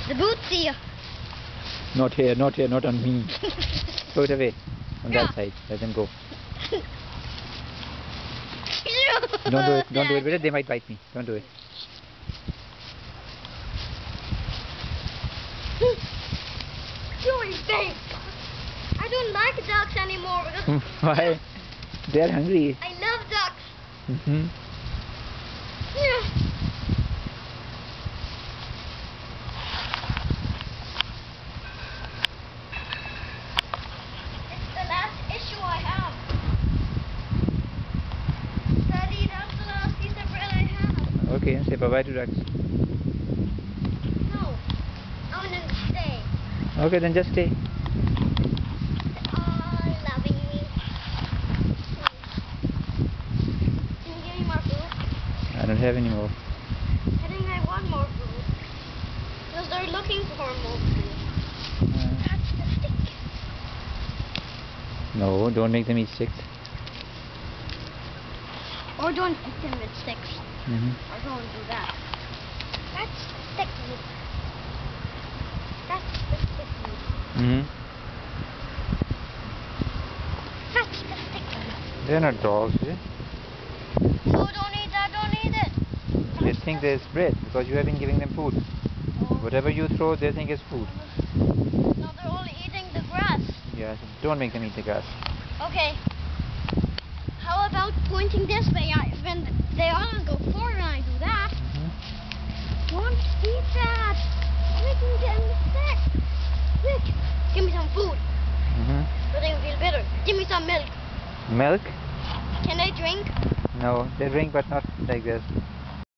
The boots here. Not here, not here, not on me. Throw it away. On Yeah. that side. Let them go. Don't do it. Don't do it. Wait, they might bite me. Don't do it. Doing things. I don't like ducks anymore because Why? They are hungry. I love ducks. Mm-hmm. Yeah. It's the last issue I have. Daddy, that's the last piece of bread I have. Okay, say bye-bye to ducks. No, I want to stay. Okay, then just stay. All loving me. Can you give me more food? I don't have any more. I think I want more food. Because they're looking for more food. That's the stick. No, don't make them eat sticks. Or don't hit them with sticks. Mm-hmm. Or don't do that. That's the stick meat. That's the stick meat. Mm-hmm. That's the stick meat. They're not dogs, eh? No, don't eat that, don't eat it. They think there's bread because you have been giving them food. Whatever you throw, they think is food. No, they're only eating the grass. Yeah, so don't make them eat the grass. Okay. How about pointing this way? When they all go forward when I do that. Don't eat that. Making them sick. Quick, give me some food. So they will feel better. Give me some milk. Milk? Can I drink? No, they drink but not like this.